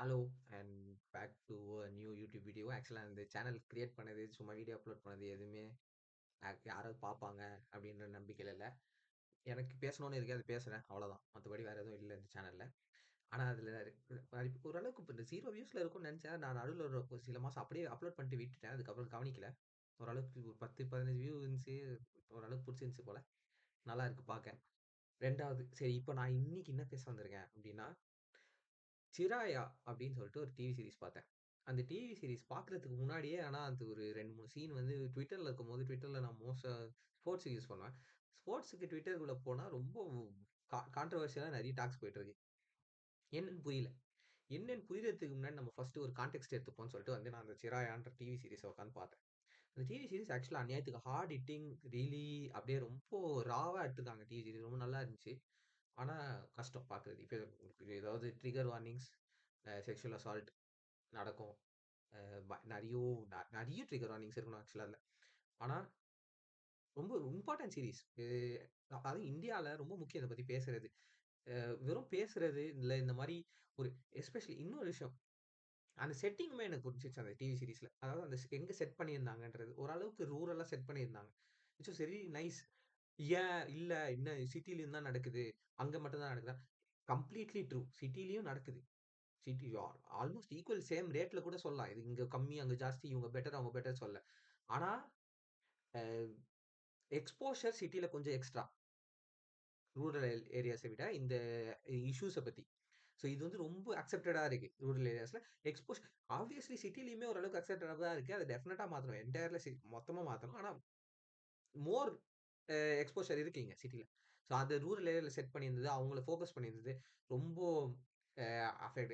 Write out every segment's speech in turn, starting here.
Hello and back to new YouTube video. ஆக்சுவலாக இந்த channel create பண்ணது சும்மா வீடியோ அப்லோட் பண்ணது எதுவுமே யாராவது பார்ப்பாங்க அப்படின்ற நம்பிக்கையில் இல்லை. எனக்கு பேசணும்னு இருக்கு, அது பேசுகிறேன் அவ்வளோதான். மற்றபடி வேறு எதுவும் இல்லை இந்த சேனலில். ஆனால் அதில் ஓரளவுக்கு இப்போ இந்த 0 வியூஸில் இருக்கும்னு நினச்சேன். நான் நடுவில் ஒரு சில மாதம் அப்படியே அப்லோட் பண்ணிட்டு விட்டுட்டேன். அதுக்கப்புறம் கவனிக்கல. ஓரளவுக்கு ஒரு 10-15 வியூ இருந்துச்சு. ஓரளவுக்கு பிடிச்சிருந்துச்சு போல். நல்லா இருக்கு பார்க்க. ரெண்டாவது சரி, இப்போ நான் இன்னைக்கு என்ன பேச வந்திருக்கேன் அப்படின்னா, சிராயா அப்படின்னு சொல்லிட்டு ஒரு டிவி சீரிஸ் பார்த்தேன். அந்த டிவி சீரிஸ் பார்க்குறதுக்கு முன்னாடியே அது ஒரு 2, 3 சீன் வந்து ட்விட்டர்ல இருக்கும்போது, ட்விட்டர்ல நான் மோஸ்ட்டா ஸ்போர்ட்ஸுக்கு யூஸ் பண்ணுவேன். ஸ்போர்ட்ஸுக்கு ட்விட்டருக்குள்ள போனா ரொம்ப கான்ட்ரோவர்ஷியலா நெறைய டாக்ஸ் போயிட்டு இருக்கு. என்னன்னு புரியல. என்னன்னு புரியறதுக்கு முன்னாடி நம்ம ஃபர்ஸ்ட் ஒரு கான்டெக்ஸ்ட் எடுத்துப்போம்னு சொல்லிட்டு வந்து நான் அந்த சிராயான்ற டிவி சீரிஸ உட்காந்து பார்த்தேன். அந்த டிவி சீரிஸ் ஆக்சுவலா அநியாயத்துக்கு ஹார்ட் ஹிட்டிங், ரியலி அப்படியே ரொம்ப ராவா எடுத்துருக்காங்க. டிவி சீரிஸ் ரொம்ப நல்லா இருந்துச்சு. ஆனா கஷ்டம் பார்க்குறது. இப்ப உங்களுக்கு ஏதாவது ட்ரிகர் வார்னிங்ஸ், செக்ஷுவல் அசால்ட் நடக்கும். நெறைய நெறைய ட்ரிகர் வார்னிங்ஸ் இருக்கணும் ஆக்சுவலா அதுல. ஆனா ரொம்ப இம்பார்ட்டன்ட் சீரிஸ். அதுவும் இந்தியால ரொம்ப முக்கியம் இத பத்தி பேசுறது. வெறும் பேசுறது இல்ல, இந்த மாரி ஒரு எஸ்பெஷலி இன்னொரு விஷயம். அந்த செட்டிங்குமே எனக்கு புடிச்சிருச்சு அந்த டிவி சீரிஸ்ல. அதாவது அந்த எங்க செட் பண்ணியிருந்தாங்கன்றது. ஓரளவுக்கு ரூரலா செட் பண்ணியிருந்தாங்க. Which was very nice. ஏன் இல்ல இன்னும் சிட்டிலயும் தான் நடக்குது. அங்க மட்டும் தான் நடக்குதா? Completely true. சிட்டிலயும் நடக்குது. சிட்டி ஆல்மோஸ்ட் ஈக்குவல் சேம் ரேட்ல கூட சொல்லலாம். இது இங்க கம்மி, அங்க ஜாஸ்தி, இவங்க பெட்டர், அவங்க பெட்டர் சொல்லல. ஆனா, அ எக்ஸ்போஷர் சிட்டில கொஞ்சம் எக்ஸ்ட்ரா. ரூரல் ஏரியாஸ விட இந்த இஷ்யூஸ பத்தி. ஸோ இது வந்து ரொம்ப அக்செப்டடா இருக்கு. ரூரல் ஏரியாஸ்ல. எக்ஸ்போஸ் ஆப்வியஸ்லி சிட்டிலயுமே ஓரளவுக்கு அக்செப்டடா தான் இருக்கு. அத டெஃபினட்டா மாத்தணும். என்டையர்லி மொத்தமா மாத்தணும். ஆனா மோர் எக்ஸ்போஷர் இருக்கு இங்க சிட்டில. ஸோ அது ரூரல் ஏரியால செட் பண்ணியிருந்தது. அவங்கள ஃபோக்கஸ் பண்ணியிருந்தது. ரொம்ப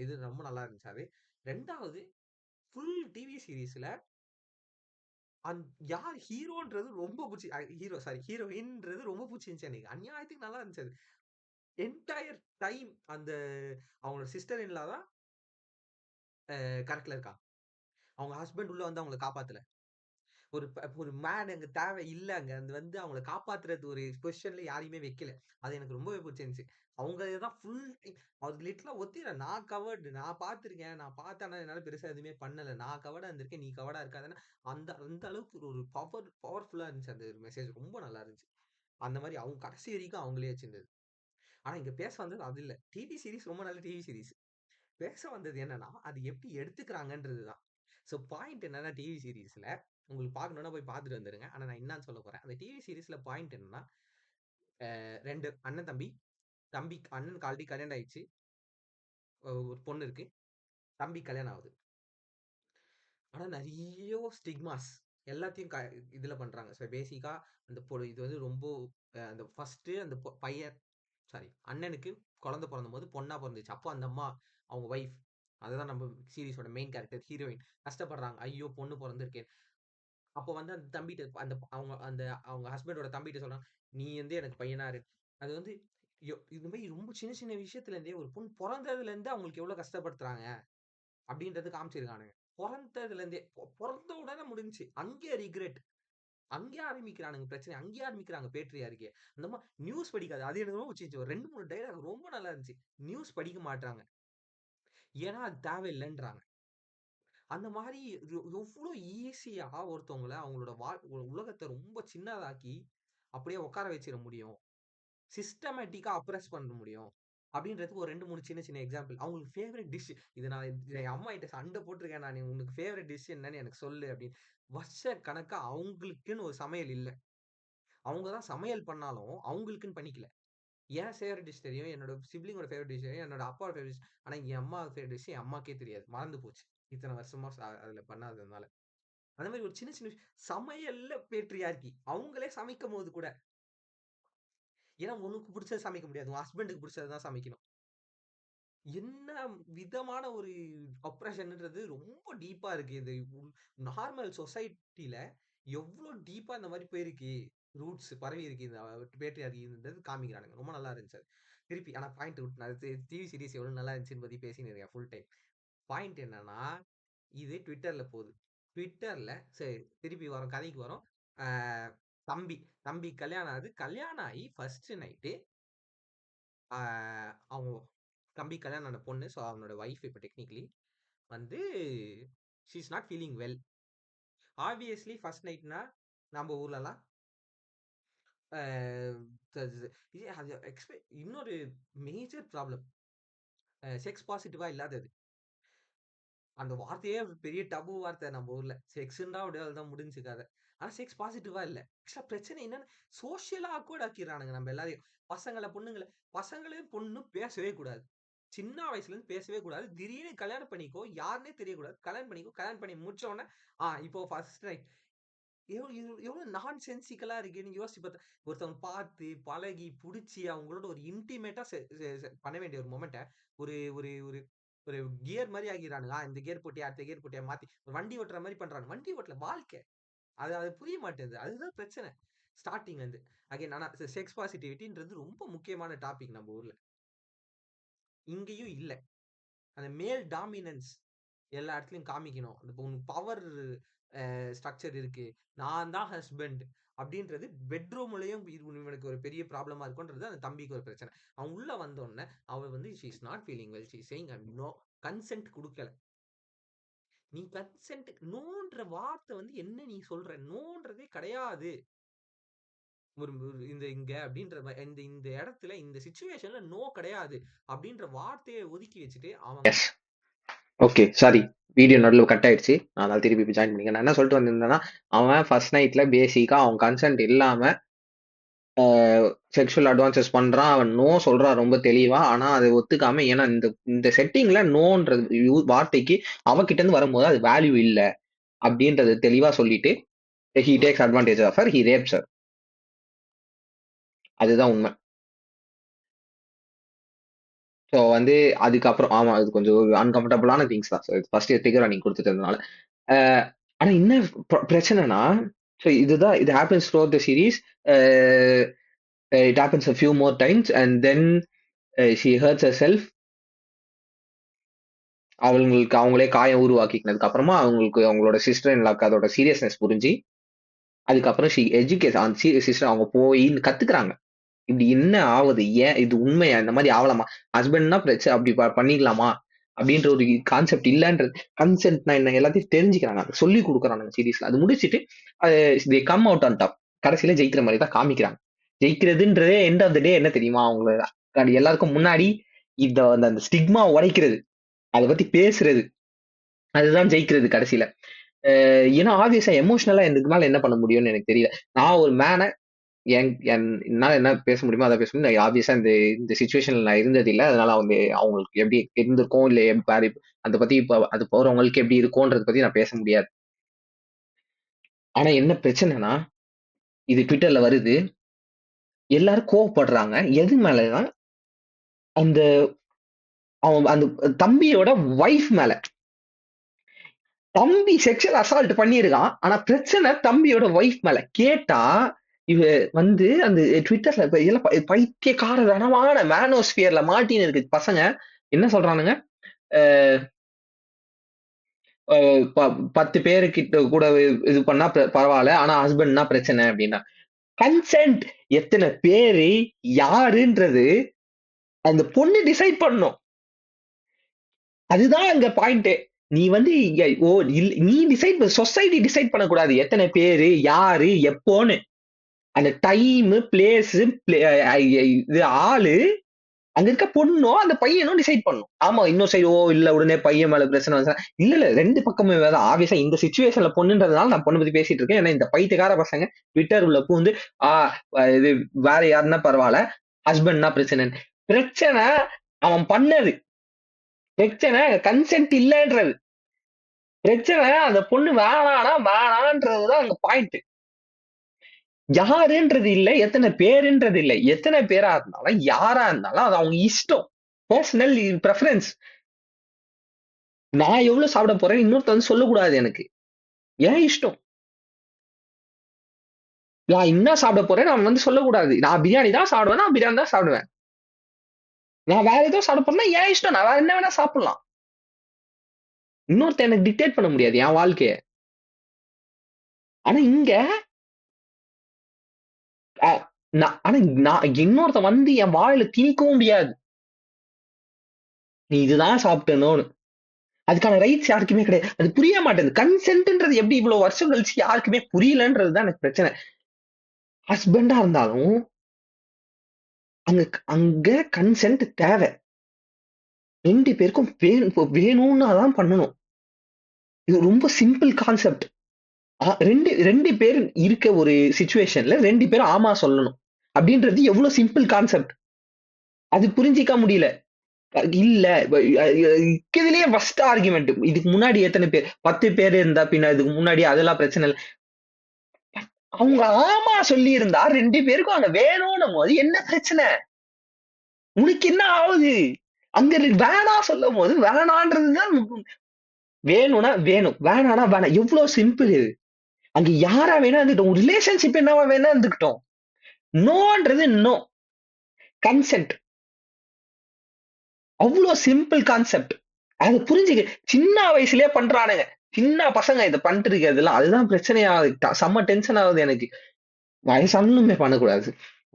இது ரொம்ப நல்லா இருந்துச்சு அது. 2வது ஃபுல் டிவி சீரிஸ்ல அந் யார் ஹீரோன்றது ரொம்ப புடிச்சு ஹீரோ சாரி ஹீரோயின்றது ரொம்ப புடிச்சிருந்துச்சு எனக்கு. அநியாயத்துக்கு நல்லா இருந்துச்சு அது. என்டையர் டைம் அந்த அவங்களோட சிஸ்டர் இன் லா தான் கரெக்ட்ல இருக்கா. அவங்க ஹஸ்பண்ட் உள்ள வந்து அவங்கள காப்பாத்தல. ஒரு மேன் அங்க தேவை இல்ல அங்க. அது வந்து அவங்கள காப்பாத்துறது ஒரு பொசிஷன்ல யாரையுமே வைக்கல. அது எனக்கு ரொம்பவே புடிச்சிருந்துச்சு. அவங்க தான் ஃபுல் டைம் அது லிட்டரலா ஒத்திக்கிறேன். நான் கவர்டு. நான் பார்த்துருக்கேன். நான் பார்த்தேன். என்னால பெருசா எதுவுமே பண்ணல. நான் கவர்டா இருந்திருக்கேன். நீ கவர்டா இருக்காதன்னா, அந்த அந்த அளவுக்கு ஒரு பவர்ஃபுல்லா இருந்துச்சு அந்த மெசேஜ். ரொம்ப நல்லா இருந்துச்சு. அந்த மாரி அவங்க கடைசி வரைக்கும் அவங்களே வச்சிருந்தது. ஆனா இங்க பேச வந்தது அது இல்ல. டிவி சீரிஸ் ரொம்ப நல்ல டிவி சீரிஸ். பேச வந்தது என்னன்னா, அது எப்படி எடுத்துக்கிறாங்கன்றது தான். ஸோ பாயிண்ட் என்னன்னா டிவி சீரிஸ்ல உங்களுக்கு பார்க்கணும்னா போய் பார்த்துட்டு வந்துருங்க. ஆனா நான் என்னான்னு சொல்லப் போறேன். அந்த டிவி சீரிஸ்ல பாயிண்ட் என்னன்னா, 2 அண்ணன், தம்பி. அண்ணனுக்கு ஆல்ரெடி கல்யாணம் ஆயிடுச்சு. ஒரு பொண்ணு இருக்கு. தம்பிக்கு கல்யாணம் ஆகுது. ஆனா நெறைய ஸ்டிக்மாஸ் எல்லாத்தையும் இதுல பண்றாங்க. ஸோ பேசிக்கா அந்த இது வந்து ரொம்ப அந்த ஃபர்ஸ்ட்டு அந்த பையன் சாரி அண்ணனுக்கு குழந்தை பொறந்தபோது பொண்ணா பொறந்துச்சு. அப்போ அந்த அம்மா அவங்க வைஃப் அதுதான் நம்ம சீரிஸோட மெயின் கேரக்டர் ஹீரோயின் கஷ்டப்படுறாங்க. ஐயோ! பொண்ணு பொறந்திருக்கே. அப்போ வந்து அந்த தம்பிட்ட அவங்க ஹஸ்பண்டோட தம்பிட்ட சொல்றாங்க, "நீ வந்து எனக்கு பையனா இரு." அது வந்து இந்த மாரி ரொம்ப சின்ன சின்ன விஷயத்துல இருந்தே ஒரு பொண்ணு பொறந்ததுல இருந்து அவங்களுக்கு எவ்வளவு கஷ்டப்படுத்துறாங்க அப்படின்றது காமிச்சிருக்கானுங்க. பொறந்ததுல இருந்தே பொறந்த உடனே முடிஞ்சுச்சு. அங்கேயே ரிக்ரெட். அங்கேயே ஆரம்பிக்கிறானுங்க பிரச்சனை. அங்கேயே ஆரம்பிக்கிறாங்க பேட்ரியார்கிய. அந்த அம்மா நியூஸ் படிக்காது. அது எனக்கு ரொம்ப புடிச்சிருந்துச்சு. ஒரு 2, 3 டயலாக் ரொம்ப நல்லா இருந்துச்சு. நியூஸ் படிக்க மாட்றாங்க. ஏன்னா அது தேவையில்லன்றாங்க. அந்த மாரி எவ்ளோ ஈஸியா ஒருத்தவங்கள அவங்களோட உலகத்த ரொம்ப சின்னதாக்கி, அப்படியே உட்கார வச்சிர முடியும். சிஸ்டமேட்டிக்கா அப்ரஸ் பண்ண முடியும். அப்படின்றதுக்கு ஒரு 2, 3 சின்ன சின்ன எக்ஸாம்பிள். அவங்களுக்கு ஃபேவரைட் டிஷ் இது நான் என் அம்மாகிட்ட சண்ட போட்டுருக்கேன் நானு. "உனக்கு ஃபேவரைட் டிஷ் என்னன்னு எனக்கு சொல்லு" அப்படின்னு. வருஷக்கணக்கா அவங்களுக்குன்னு ஒரு சமையல் இல்ல. அவங்க தான் சமையல் பண்ணாலும், அவங்களுக்குன்னு பண்ணிக்கல. என் ஃபேவரைட் டிஷ் தெரியும். என்னோட சிப்லிங்கோட ஃபேவரைட் டிஷ் தெரியும். என்னோட அப்பாவோட ஃபேவரைட் டிஷ். ஆனா என் அம்மா ஃபேவரைட் டிஷ் என் அம்மாக்கே தெரியாது. மறந்து போச்சு. இத்தன வருஷமா அதுல பண்ணாததுனால. அந்த மாரி ஒரு சின்ன சின்ன சமையல்ல பேட்ரியார்கி. அவங்களே சமைக்கும்போது கூட, ஏன்னா உனக்கு புடிச்சத சமைக்க முடியாது. உன் ஹஸ்பண்டுக்கு புடிச்சத தான் சமைக்கணும். என்ன விதமான ஒரு அப்ரஷன்ன்றது ரொம்ப டீப்பா இருக்கு. இது நார்மல் சொசைட்டில எவ்ளோ டீப்பா இந்த மாரி போயிருக்கு. ரூட்ஸ் பரவி இருக்கு. இந்த பேட்ரியார்கின்றது காமிக்கிறானுங்க. ரொம்ப நல்லா இருந்துச்சு அது. திருப்பி ஆனா பாயிண்ட் நான் டிவி சீரிஸ் எவ்வளோ நல்லா இருந்துச்சுன்னு பத்தி பேசின்னு இருக்கேன் ஃபுல் டைம். பாயிண்ட் என்னன்னா, இது Twitterல போகுது. Twitterல சரி திருப்பி வரோம் கதைக்கு வரோம். ஆ தம்பி தம்பிக்கு கல்யாணம் ஆகுது. கல்யாணம் ஆகி ஃபர்ஸ்ட் நைட்டு ஆ அவங்க தம்பி கல்யாணம் ஆன பொண்ணு. ஸோ அவனோட ஒய்ஃப் இப்ப டெக்னிக்கலி வந்து she is not feeling well. Obviously first நைட்னா நம்ம ஊர்லலாம் அ அது இன்னொரு மேஜர் ப்ராப்ளம் செக்ஸ் பாசிட்டிவா இல்லாதது. அந்த வார்த்தையே பெரிய டபு வார்த்தை நம்ம ஊர்ல. செக்ஸ்ன்றா அப்படியே அவ்வளவுதான் முடிஞ்சு கதை. ஆனா செக்ஸ் பாசிட்டிவா இல்ல. ஆக்சுவலா பிரச்சனை என்னன்னா சோசியலா ஆக்வர்ட் ஆக்கிடுறானுங்க நம்ம எல்லாரையும். பொண்ணுங்கள பசங்களையும் பொண்ணும் பேசவே கூடாது. சின்ன வயசுல இருந்து பேசவே கூடாது. திடீர்னு கல்யாணம் பண்ணிக்கோ. யாருன்னே தெரியக்கூடாது. கல்யாணம் பண்ணிக்கோ. கல்யாணம் பண்ணி முடிச்ச உடனே இப்போ ஃபர்ஸ்ட் நைட் எவ்வளவு நான் சென்சிக்கலா இருக்கேன்னு யோசிச்சு பார்த்தா ஒருத்தவங்க பார்த்து பழகி புடிச்சு அவங்களோட ஒரு இன்டிமேட்டா பண்ண வேண்டிய ஒரு மொமெண்ட்டை ஒரு ஒரு ஒரு ஒரு கியர் மாதிரி ஆகிறானுங்க. இந்த கியர் போட்டியா அடுத்த கியர் போட்டியா மாத்தி ஒரு வண்டி ஓட்டுற மாதிரி பண்றாங்க. வண்டி ஓட்டல வாழ்க்கை. அது அது புரிய மாட்டேங்குது. அதுதான் பிரச்சனை. ஸ்டார்டிங்ல இருந்து அகைன் ஆனா செக்ஸ் பாசிட்டிவிட்டின்றது ரொம்ப முக்கியமான டாபிக் நம்ம ஊர்ல. இங்கேயும் இல்ல. அந்த மேல் டாமினன்ஸ் எல்லா இடத்துலயும் காமிக்கணும். உனக்கு பவர் ஸ்ட்ரக்சர் இருக்கு. நான் தான் ஹஸ்பண்ட் அப்படின்றது பெட்ரூம்லயும் இவனுக்கு ஒரு பெரிய ப்ராப்ளமா இருக்கும்ன்றது அந்த தம்பிக்கு ஒரு பிரச்சனை. அவன் உள்ள வந்த உடனே அவள் வந்து she is not feeling well, she is saying I know consent கொடுக்கல. நீ கன்சென்ட் நோன்ற வார்த்தை வந்து என்ன நீ சொல்ற? நோன்றதே கிடையாது. ஒரு இந்த இங்க அப்படின்ற இந்த இந்த இடத்துல இந்த சிச்சுவேஷன்ல நோ கிடையாது அப்படின்ற வார்த்தையை ஒதுக்கி வச்சுட்டு அவன் ஓகே சாரி, வீடியோ நடுவில் கட் ஆயிடுச்சு. அதனால திருப்பி ஜாயின் பண்ணிக்க. நான் என்ன சொல்லிட்டு வந்திருந்தேன்னா, அவன் ஃபர்ஸ்ட் நைட்ல பேசிக்கா அவன் கன்சென்ட் இல்லாம செக்ஷுவல் அட்வான்சஸ் பண்றான். அவன் நோ சொல்றான் ரொம்ப தெளிவா. ஆனா அதை ஒத்துக்காம, ஏன்னா இந்த இந்த செட்டிங்ல நோன்றது வார்த்தைக்கு அவகிட்ட இருந்து வரும்போது அது வேல்யூ இல்ல அப்படின்றது தெளிவா சொல்லிட்டு he takes advantage of her, he rapes her. அதுதான் உண்மை. ஸோ வந்து அதுக்கப்புறம் ஆமா அது கொஞ்சம் அன்கம்ஃபர்டபுளான திங்ஸ் தான். ஃபர்ஸ்ட் ஃபிகர் நீங்க கொடுத்துட்டதுனால. ஆனா என்ன பிரச்சனைனா, ஸோ இதுதான் இது happens through the series. It happens a few more times and then she hurts herself. அவங்களுக்கு அவங்களே காயம் உருவாக்கிக்கினதுக்கு அப்புறமா அவங்களுக்கு அவங்களோட சிஸ்டர் இன் லாக்கு அதோட சீரியஸ்னஸ் புரிஞ்சு அதுக்கப்புறம் ஷி எஜுகேட் அந்த சிஸ்டர் அவங்க போய் கத்துக்கிறாங்க. இப்படி என்ன ஆகுது, ஏன் இது உண்மையா, இந்த மாதிரி ஆகலாமா, ஹஸ்பண்ட்னா பிரச்சனை அப்படி பண்ணிக்கலாமா அப்படின்ற ஒரு கான்செப்ட் இல்லன்றது, கன்சென்ட்னா என்ன எல்லாத்தையும் தெரிஞ்சுக்கிறாங்க. அதை சொல்லி கொடுக்குறாங்க சீரீஸ்ல. அது முடிச்சுட்டு கம் அவுட் ஆன் டாப். கடைசியில ஜெயிக்கிற மாதிரி தான் காமிக்கிறாங்க. ஜெயிக்கிறதுன்றதே எண்ட் ஆஃப் த டே என்ன தெரியுமா, அவங்க எல்லாருக்கும் முன்னாடி இந்த அந்த ஸ்டிக்மா உடைக்கிறது, அதை பத்தி பேசுறது, அதுதான் ஜெயிக்கிறது கடைசியில. ஏன்னா ஆப்வியஸா எமோஷனலா இதுக்கு மேல என்ன பண்ண முடியும்னு எனக்கு தெரியல. நான் ஒரு மேனை என்னால என்ன பேச முடியுமோ அதை பேச முடியும். ஆப்வியஸா இந்த இந்த சுச்சுவேஷன்ல நான் இருந்தது இல்லை. அதனால அவங்க அவங்களுக்கு எப்படி இருந்திருக்கும் இல்ல வேற அதை பத்தி இப்ப அது போறவங்களுக்கு எப்படி இருக்கும்ன்றத பத்தி நான் பேச முடியாது. ஆனா என்ன பிரச்சனைனா, இது ட்விட்டர்ல வருது, எல்லாரும் கோவப்படுறாங்க. எது மேலதான், அந்த அவன் அந்த தம்பியோட ஒய்ஃப் மேல. தம்பி செக்ஷுவல் அசால்ட் பண்ணியிருக்கான். ஆனா பிரச்சனை தம்பியோட ஒய்ஃப் மேல. கேட்டா இவ வந்து அந்த ட்விட்டர்ல எல்லாம் பைத்தியக்கார ரணமான மேனோஸ்பியர்ல மாட்டின்னு இருக்கு பசங்க. என்ன சொல்றானுங்க, 10 பேரு கிட்ட கூட இது பண்ணா பரவாயில்ல, ஆனா ஹஸ்பண்ட்னா பிரச்சனை அப்படின்னா. கன்சென்ட் எத்தனை பேரு யாருன்றது அந்த பொண்ணு டிசைட் பண்ணும். அதுதான் அங்க பாயிண்ட். நீ வந்து நீ டிசைட், சொசைட்டி டிசைட் பண்ணக்கூடாது எத்தனை பேரு யாரு எப்போன்னு. அந்த டைம் பிளேஸ் இது ஆளு அங்க இருக்க பொண்ணும் அந்த பையனும் டிசைட் பண்ணும். ஆமா இன்னொரு சைடு இல்ல உடனே பையன் மேல பிரச்சனை வந்து இல்ல இல்ல ரெண்டு பக்கமே வேற. ஆப்வியஸா இந்த சிச்சுவேஷன்ல பொண்ணுன்றதுனால நான் பொண்ணு பத்தி பேசிட்டு இருக்கேன். ஏன்னா இந்த பைத்தியக்கார பசங்க ட்விட்டர் உள்ள பூந்து இது வேற யாருன்னா பரவாயில்ல, ஹஸ்பண்ட்னா பிரச்சனை. பிரச்சனை அவன் பண்ணது, பிரச்சனை கன்சென்ட் இல்லன்றது. பிரச்சனை அந்த பொண்ணு வேணானா வேணான்றதுதான் அங்க பாயிண்ட். யாருன்றது இல்ல, எத்தனை பேருன்றது இல்ல. எத்தனை பேரா இருந்தாலும் யாரா இருந்தாலும் அது அவங்க இஷ்டம், பர்சனல் ப்ரெஃபரன்ஸ். நான் எவ்வளவு சாப்பிட போறேன் இன்னொருத்த வந்து சொல்லக்கூடாது எனக்கு. ஏன் இஷ்டம். நான் என்ன சாப்பிட போறேன் நான் வந்து சொல்லக்கூடாது. நான் பிரியாணி தான் சாப்பிடுவேன், நான் பிரியாணி தான் சாப்பிடுவேன். நான் வேற ஏதோ சாப்பிட போறேன்னா ஏன் இஷ்டம், நான் வேற என்ன வேணா சாப்பிடலாம். இன்னொருத்த எனக்கு டிக்டேட் பண்ண முடியாது என் வாழ்க்கைய. ஆனா இங்க ஆனா நான் இன்னொருத்த வந்து என் வாயில திணிக்கவும் முடியாது. நீ இதுதான் சாப்பிட்டணும்னு. அதுக்கான ரைட்ஸ் யாருக்குமே கிடையாது. அது புரிய மாட்டேங்குது. கன்சென்ட்ன்றது எப்படி இவ்வளவு வருஷம் கழிச்சு யாருக்குமே புரியலன்றது தான் எனக்கு பிரச்சனை. ஹஸ்பண்டா இருந்தாலும் அங்க அங்க கன்சென்ட் தேவை. 2 பேருக்கும் வேணும்னா தான் பண்ணணும். இது ரொம்ப சிம்பிள் கான்செப்ட். 2 பேர் இருக்க ஒரு சிச்சுவேஷன்ல 2 பேரும் ஆமா சொல்லணும். அப்படின்றது எவ்வளவு சிம்பிள் கான்செப்ட். அது புரிஞ்சிக்க முடியல. இல்ல இருக்கிறதுலயே ஃபர்ஸ்ட் ஆர்குமெண்ட். இதுக்கு முன்னாடி எத்தனை பேர் 10 பேர் இருந்தா பின்ன இதுக்கு முன்னாடி அதெல்லாம் பிரச்சனை இல்ல. அவங்க ஆமா சொல்லி இருந்தா 2 பேருக்கும் அங்க வேணும்னும் போது என்ன பிரச்சனை? உனக்கு என்ன ஆகுது? அங்க வேணாம் சொல்லும் போது வேணான்றதுதான் வேணும்னா வேணும், வேணாம்னா வேணாம். எவ்வளவு சிம்பிள் இது. அங்க யாரா வேணா இருந்துட்டோம். ரிலேஷன்ஷிப் என்னவா வேணா இருந்துக்கிட்டோம். நோன்றது நோ. கன்சென்ட். அவ்வளோ சிம்பிள் கான்செப்ட். அது புரிஞ்சுக்க சின்ன வயசுலயே பண்றானுங்க. சின்ன பசங்க இத பண்ணிட்டு இருக்கிறதெல்லாம் அதுதான் பிரச்சனையா செம்ம டென்ஷன் ஆகுது எனக்கு. வயசானவனுமே பண்ணக்கூடாது.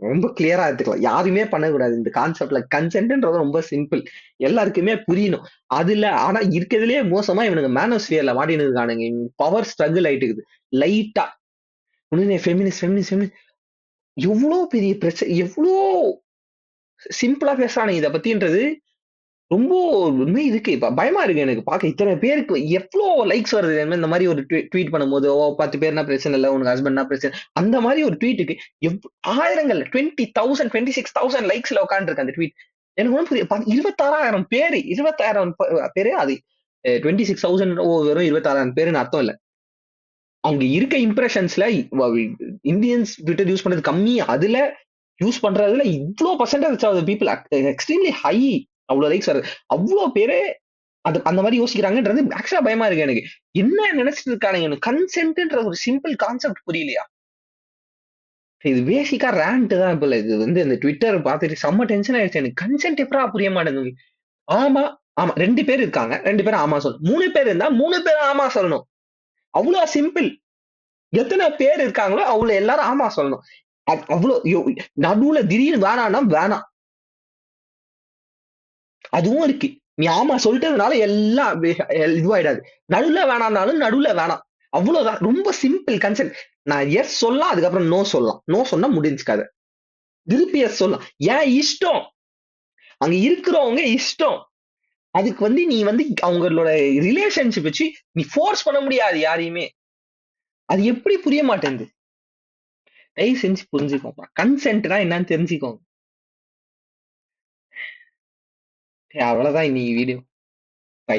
ரொம்ப கிளியரா எடுத்துக்கலாம். யாருமே பண்ணக்கூடாது. இந்த கான்செப்ட்ல கன்சென்ட்ன்றது ரொம்ப சிம்பிள். எல்லாருக்குமே புரியணும். அதுல ஆனா இருக்கிறதுலயே மோசமா இவனுங்க மேனோஸ்பியர்ல மாட்டின்னு இருக்கானுங்க. பவர் ஸ்ட்ரகிள் ஆயிட்டு இருக்குது. லைட்டா. உடனே ஃபெமினிஸ்ட் ஃபெமினிஸ்ட் ஃபெமினிஸ்ட் எவ்ளோ பெரிய பிரச்சனை எவ்ளோ சிம்பிளா பேசுறானுங்க இத பத்தின்றது ரொம்ப உண்மை இருக்கு. பயமா இருக்கு எனக்கு பார்க்க. இத்தனை பேருக்கு எவ்ளோ லைக்ஸ் வருது. இந்த மாதிரி ஒரு ட்வீட் பண்ணும்போது, ஓ 10 பேர்னா பிரச்சனை இல்ல. உனக்கு ஹஸ்பண்ட்னா பிரச்சனை. அந்த மாதிரி ஒரு ட்வீட்டுக்கு ஆயிரங்கள்ல 20,000 26,000 லைக்ஸ்ல உட்கார்ந்துருக்கு அந்த ட்வீட். எனக்கு ஒண்ணும் புரியல. 26,000 பேரு 26,000 பேரு அது 26,000 வெறும் 26,000 பேருன்னு அர்த்தம் இல்ல. அங்க இருக்க இம்ப்ரெஷன்ஸ்ல இந்தியன்ஸ் ட்விட்டர் யூஸ் பண்றது கம்மி. அதுல யூஸ் பண்றதுல இவ்ளோ percentage of people extremely high. அவ்வளவு லைக்ஸ் வருது. அவ்ளோ பேரு அது அந்த மாதிரி யோசிக்கிறாங்கன்றது ஆக்சுவலா பயமா இருக்கு எனக்கு. என்ன நினைச்சிட்டு இருக்கானுங்க? கன்சென்ட்ன்ற ஒரு சிம்பிள் கான்செப்ட் புரியலையா? இது பேசிக்கா ரேண்ட் தான் போல. இது இந்த ட்விட்டர் பார்த்துட்டு செம்ம டென்ஷன் ஆயிடுச்சு எனக்கு. கன்சென்ட் எப்படா புரிய மாட்டேங்குது. ஆமா, ஆமா. 2 பேர் இருக்காங்க. 2 பேரும் ஆமா சொல்லணும். 3 பேர் இருந்தா 3 பேரும் ஆமா சொல்லணும். அவ்வளோ சிம்பிள். எத்தனை பேர் இருக்காங்களோ அவ்வளோ எல்லாரும் ஆமா சொல்லணும். அவ்வளோ நடுவுல திடீர்னு வேணாம்னா வேணாம். அதுவும் இருக்கு. நீ ஆமா சொல்லிட்டதுனால எல்லாம் இதுவாயிடாது. நடுவுல வேணாம்னாலும் நடுவுல வேணாம். அவ்வளவுதான். ரொம்ப சிம்பிள் கன்செப்ட். நான் எஸ் சொல்லலாம். அதுக்கப்புறம் நோ சொல்லலாம். நோ சொன்னா முடிஞ்சு கதை. திருப்பி எஸ் சொல்லலாம். ஏன் இஷ்டம். அங்க இருக்கிறவங்க இஷ்டம். அதுக்கு நீ அவங்களோட ரிலேஷன்ஷிப் வச்சு நீ ஃபோர்ஸ் பண்ண முடியாது யாரையுமே. அது எப்படி புரிய மாட்டேங்குது. தயவு செஞ்சு புரிஞ்சுக்கோங்க. கன்சென்ட்னா என்னன்னு தெரிஞ்சுக்கோங்க. அவ்வளவுதான் இன்னைக்கு வீடியோ. பை.